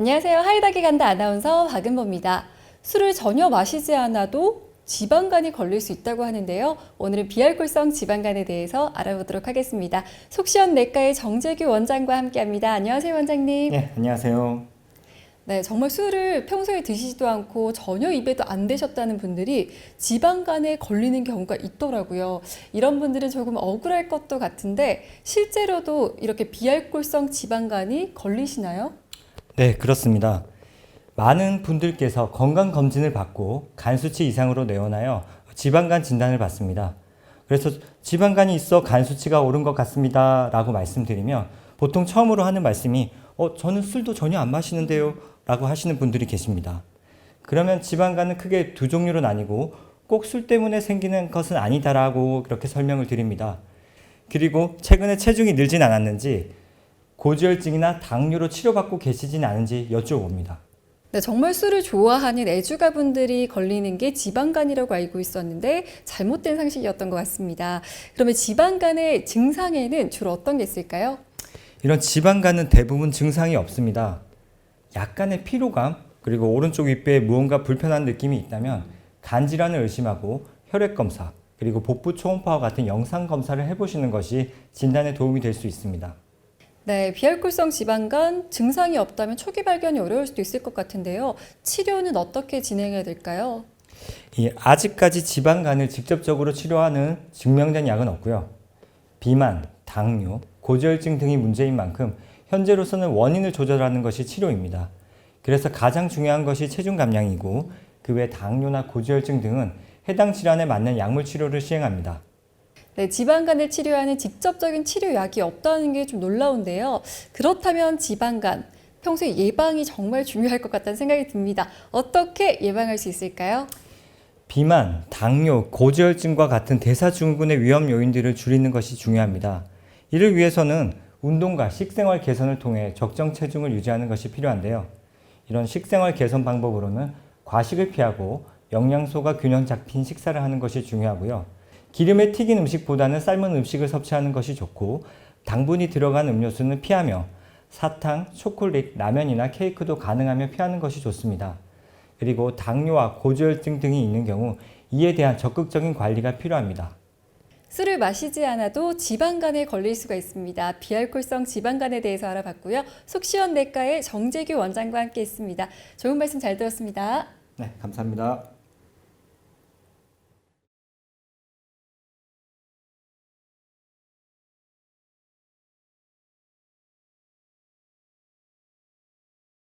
안녕하세요. 하이닥이 간다 아나운서 박은보입니다. 술을 전혀 마시지 않아도 지방간이 걸릴 수 있다고 하는데요. 오늘은 비알코올성 지방간에 대해서 알아보도록 하겠습니다. 속시원 내과의 정재규 원장과 함께합니다. 안녕하세요, 원장님. 네, 안녕하세요. 네, 정말 술을 평소에 드시지도 않고 전혀 입에도 안 대셨다는 분들이 지방간에 걸리는 경우가 있더라고요. 이런 분들은 조금 억울할 것도 같은데 실제로도 이렇게 비알코올성 지방간이 걸리시나요? 네, 그렇습니다. 많은 분들께서 건강검진을 받고 간 수치 이상으로 내원하여 지방간 진단을 받습니다. 그래서 지방간이 있어 간 수치가 오른 것 같습니다 라고 말씀드리면 보통 처음으로 하는 말씀이 저는 술도 전혀 안 마시는데요 라고 하시는 분들이 계십니다. 그러면 지방간은 크게 두 종류로 나뉘고 꼭 술 때문에 생기는 것은 아니다라고 그렇게 설명을 드립니다. 그리고 최근에 체중이 늘진 않았는지 고지혈증이나 당뇨로 치료받고 계시진 않은지 여쭤봅니다. 네, 정말 술을 좋아하는 애주가분들이 걸리는 게 지방간이라고 알고 있었는데 잘못된 상식이었던 것 같습니다. 그러면 지방간의 증상에는 주로 어떤 게 있을까요? 이런 지방간은 대부분 증상이 없습니다. 약간의 피로감, 그리고 오른쪽 윗배에 무언가 불편한 느낌이 있다면 간 질환을 의심하고 혈액 검사, 그리고 복부 초음파와 같은 영상 검사를 해보시는 것이 진단에 도움이 될 수 있습니다. 네, 비알코올성 지방간 증상이 없다면 초기 발견이 어려울 수도 있을 것 같은데요. 치료는 어떻게 진행해야 될까요? 아직까지 지방간을 직접적으로 치료하는 증명된 약은 없고요. 비만, 당뇨, 고지혈증 등이 문제인 만큼 현재로서는 원인을 조절하는 것이 치료입니다. 그래서 가장 중요한 것이 체중 감량이고 그 외 당뇨나 고지혈증 등은 해당 질환에 맞는 약물 치료를 시행합니다. 네, 지방간을 치료하는 직접적인 치료약이 없다는 게 좀 놀라운데요. 그렇다면 지방간, 평소에 예방이 정말 중요할 것 같다는 생각이 듭니다. 어떻게 예방할 수 있을까요? 비만, 당뇨, 고지혈증과 같은 대사증후군의 위험 요인들을 줄이는 것이 중요합니다. 이를 위해서는 운동과 식생활 개선을 통해 적정 체중을 유지하는 것이 필요한데요. 이런 식생활 개선 방법으로는 과식을 피하고 영양소가 균형 잡힌 식사를 하는 것이 중요하고요. 기름에 튀긴 음식보다는 삶은 음식을 섭취하는 것이 좋고 당분이 들어간 음료수는 피하며 사탕, 초콜릿, 라면이나 케이크도 가능하면 피하는 것이 좋습니다. 그리고 당뇨와 고지혈증 등이 있는 경우 이에 대한 적극적인 관리가 필요합니다. 술을 마시지 않아도 지방간에 걸릴 수가 있습니다. 비알코올성 지방간에 대해서 알아봤고요. 속시원 내과의 정재규 원장과 함께 했습니다. 좋은 말씀 잘 들었습니다. 네, 감사합니다.